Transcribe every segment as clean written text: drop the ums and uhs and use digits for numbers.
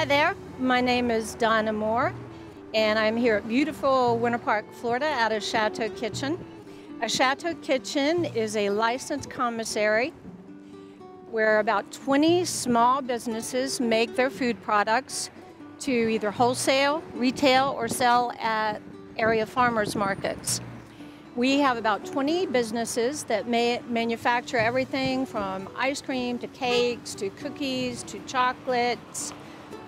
Hi there, my name is Donna Moore, and I'm here at beautiful Winter Park, Florida at a Chateau Kitchen. A Chateau Kitchen is a licensed commissary where about 20 small businesses make their food products to either wholesale, retail, or sell at area farmers markets. We have about 20 businesses that manufacture everything from ice cream to cakes to cookies to chocolates,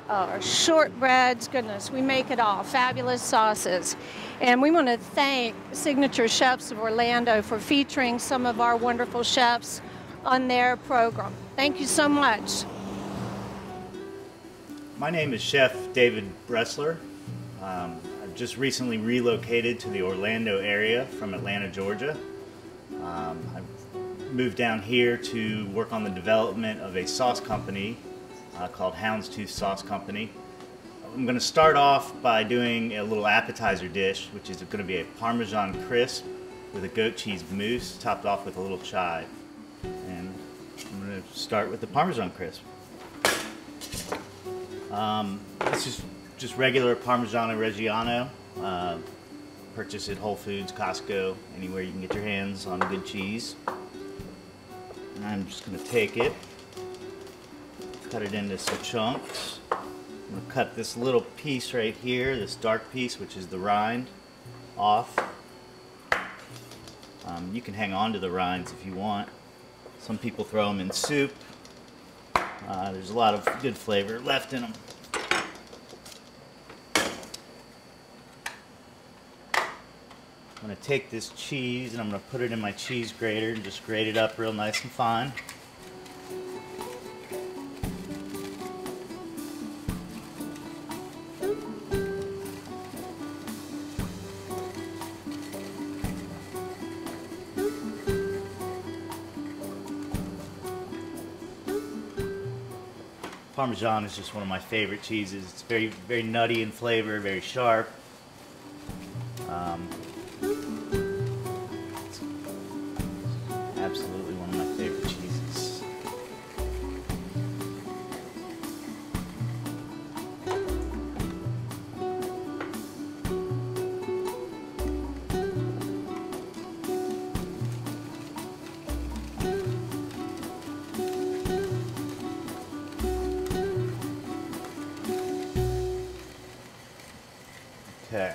shortbreads, goodness, we make it all, fabulous sauces. And we want to thank Signature Chefs of Orlando for featuring some of our wonderful chefs on their program. Thank you so much. My name is Chef David Bressler. I've just recently relocated to the Orlando area from Atlanta, Georgia. I've moved down here to work on the development of a sauce company called Houndstooth Sauce Company. I'm going to start off by doing a little appetizer dish, which is going to be a Parmesan crisp with a goat cheese mousse topped off with a little chive. And I'm going to start with the Parmesan crisp. This is just regular Parmigiano Reggiano. Purchase at Whole Foods, Costco, anywhere you can get your hands on good cheese. And I'm just going to take it, cut it into some chunks. I'm going to cut this little piece right here, this dark piece, which is the rind, off. You can hang on to the rinds if you want. Some people throw them in soup. There's a lot of good flavor left in them. I'm going to take this cheese and I'm going to put it in my cheese grater and just grate it up real nice and fine. Parmesan is just one of my favorite cheeses. It's very, very nutty in flavor, very sharp. It's absolutely one of my favorite cheeses. Okay.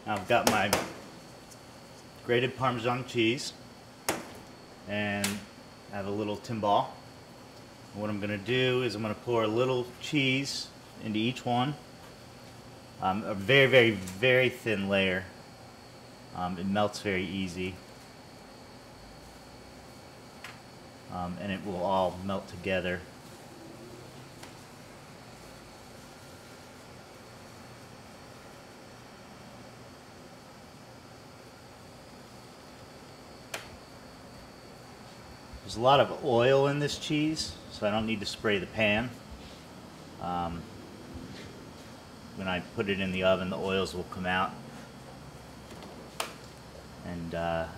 Now I've got my grated Parmesan cheese and I have a little timbale. What I'm going to do is I'm going to pour a little cheese into each one. A very, very, very thin layer. It melts very easy. And it will all melt together. There's a lot of oil in this cheese, so I don't need to spray the pan. When I put it in the oven, the oils will come out and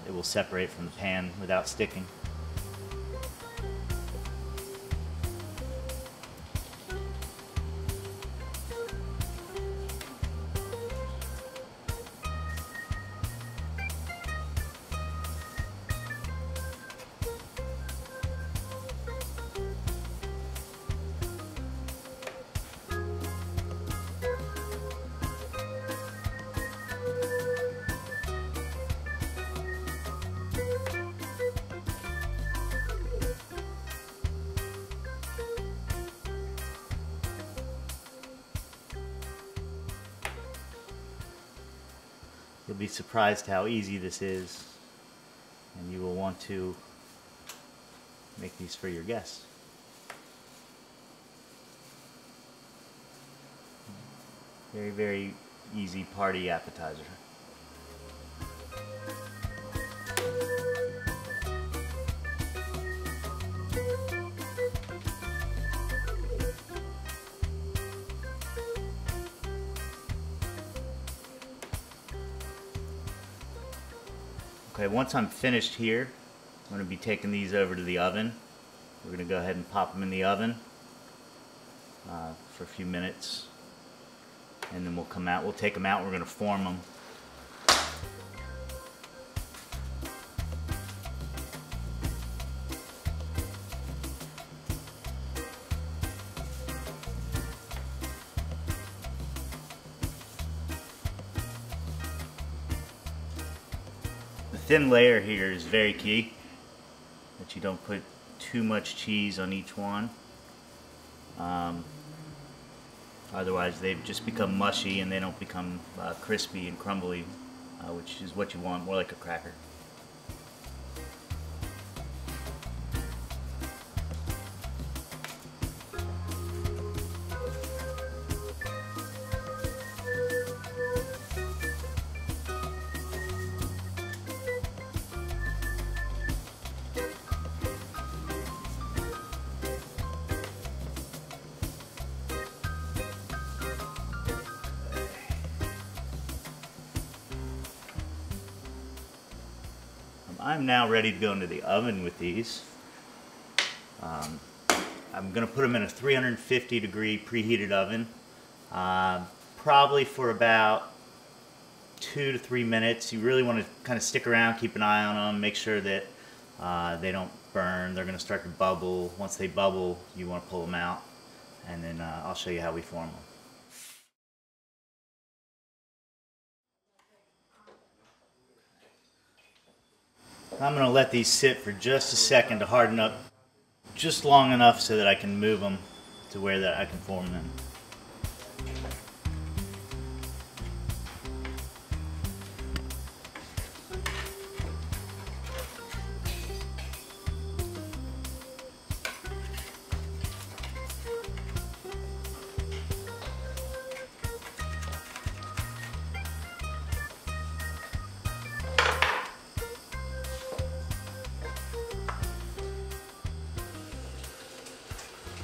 it will separate from the pan without sticking. You'll be surprised how easy this is, and you will want to make these for your guests. Very, very easy party appetizer. Okay, once I'm finished here, I'm going to be taking these over to the oven. We're going to go ahead and pop them in the oven for a few minutes, and then we'll come out. We'll take them out. We're going to form them. The thin layer here is very key, that you don't put too much cheese on each one. Otherwise they just become mushy and they don't become crispy and crumbly, which is what you want, more like a cracker. I'm now ready to go into the oven with these. I'm going to put them in a 350 degree preheated oven, probably for about 2 to 3 minutes. You really want to kind of stick around, keep an eye on them, make sure that they don't burn. They're going to start to bubble. Once they bubble, you want to pull them out, and then I'll show you how we form them. I'm going to let these sit for just a second to harden up, just long enough so that I can move them to where that I can form them.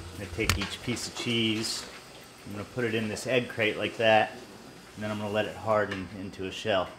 I'm going to take each piece of cheese, I'm going to put it in this egg crate like that, and then I'm going to let it harden into a shell.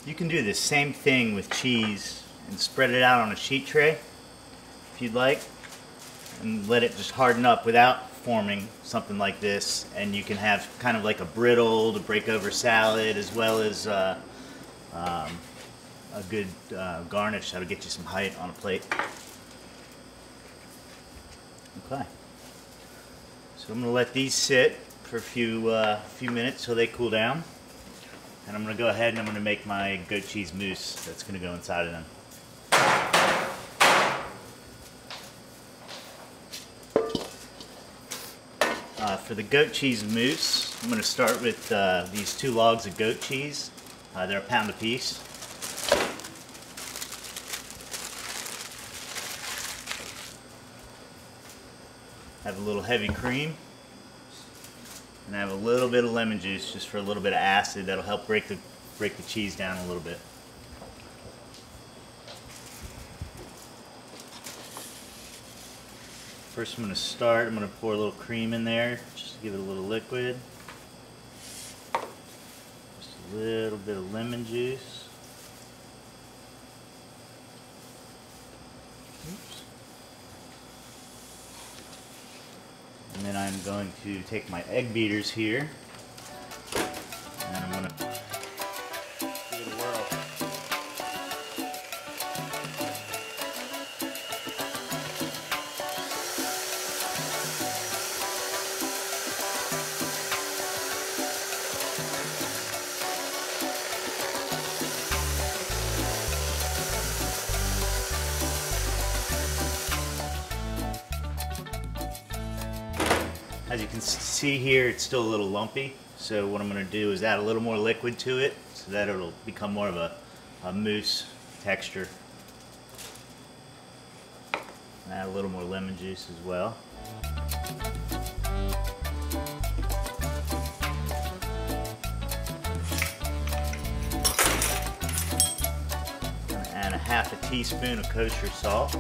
You can do the same thing with cheese and spread it out on a sheet tray if you'd like, and let it just harden up without forming something like this, and you can have kind of like a brittle to break over salad, as well as a good garnish that'll get you some height on a plate. Okay, so I'm going to let these sit for a few minutes so they cool down. And I'm going to go ahead and I'm going to make my goat cheese mousse that's going to go inside of them. For the goat cheese mousse, I'm going to start with these 2 logs of goat cheese. They're a pound a piece. I have a little heavy cream. And I have a little bit of lemon juice just for a little bit of acid that'll help break the cheese down a little bit. First I'm going to pour a little cream in there just to give it a little liquid. Just a little bit of lemon juice. And then I'm going to take my egg beaters here, and I'm going to give it a whirl. As you can see here, it's still a little lumpy, so what I'm going to do is add a little more liquid to it so that it'll become more of a mousse texture. And add a little more lemon juice as well. I'm going to add a half a teaspoon of kosher salt.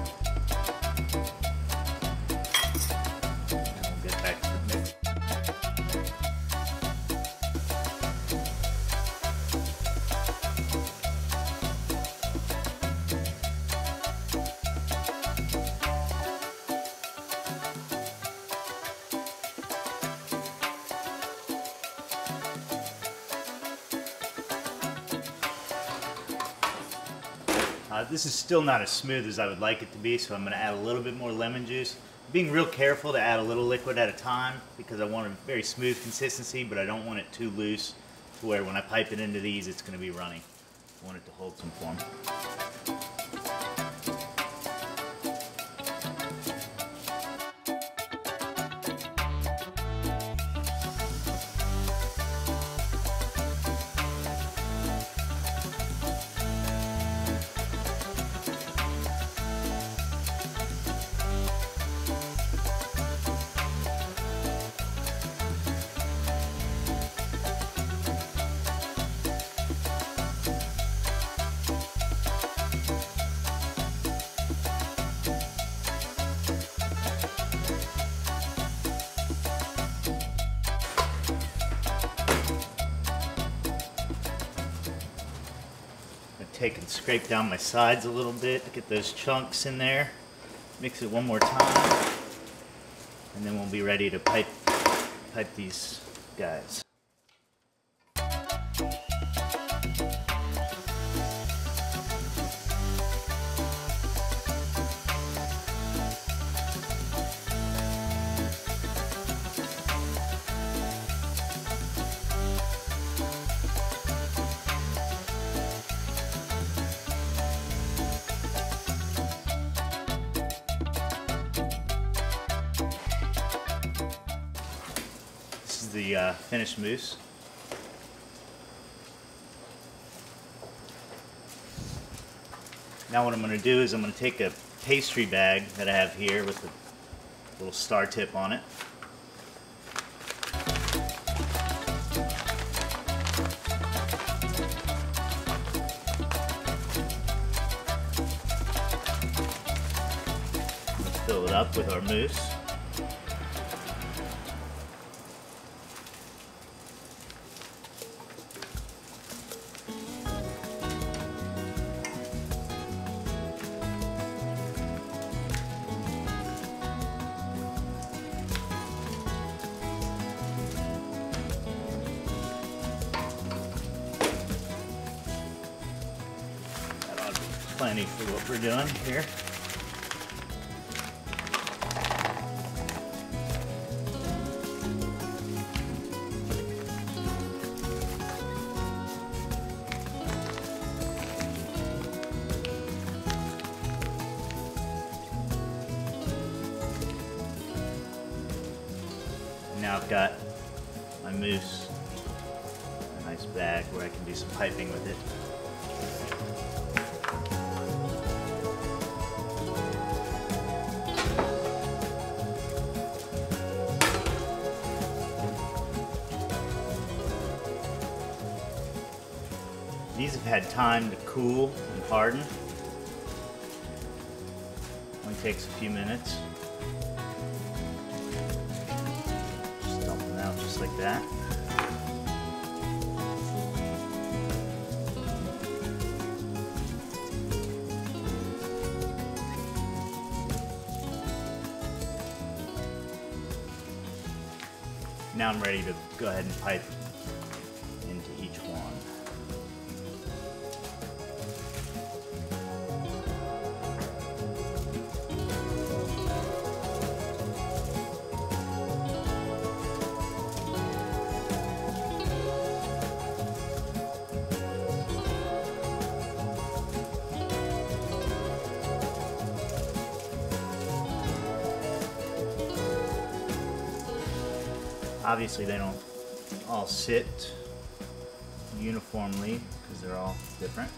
This is still not as smooth as I would like it to be, so I'm going to add a little bit more lemon juice. Being real careful to add a little liquid at a time because I want a very smooth consistency, but I don't want it too loose to where when I pipe it into these it's going to be runny. I want it to hold some form. Take and scrape down my sides a little bit to get those chunks in there. Mix it one more time, and then we'll be ready to pipe these guys. The finished mousse. Now what I'm going to do is I'm going to take a pastry bag that I have here with a little star tip on it. Let's fill it up with our mousse. Plenty for what we're doing here. Now I've got my mousse, a nice bag where I can do some piping with it. These have had time to cool and harden. Only takes a few minutes. Just dump them out just like that. now I'm ready to go ahead and pipe into each one. Obviously they don't all sit uniformly because they're all different,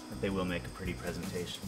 but they will make a pretty presentation.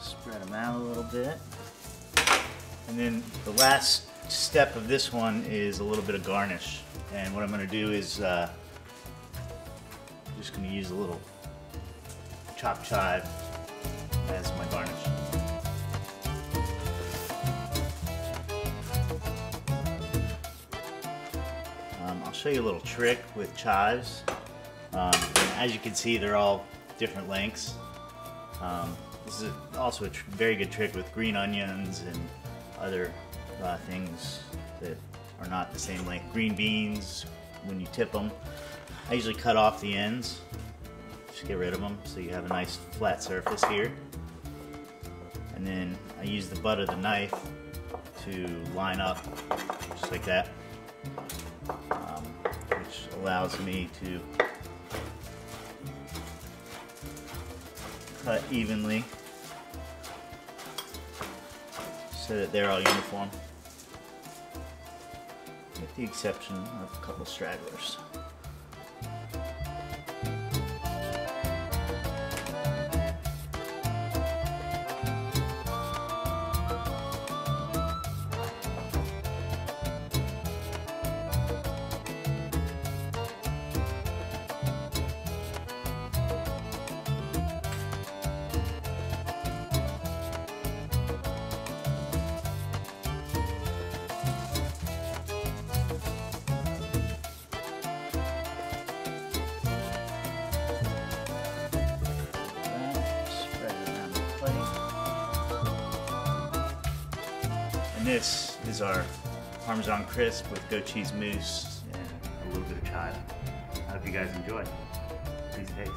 Spread them out a little bit. And then the last step of this one is a little bit of garnish. And what I'm going to do is just going to use a little chopped chive as my garnish. I'll show you a little trick with chives. As you can see, they're all different lengths. This is also a very good trick with green onions and other things that are not the same length. Green beans, when you tip them, I usually cut off the ends, just get rid of them so you have a nice flat surface here. And then I use the butt of the knife to line up just like that, which allows me to cut evenly so that they're all uniform, with the exception of a couple stragglers. And this is our Parmesan crisp with goat cheese mousse and a little bit of chive. I hope you guys enjoy. Please taste.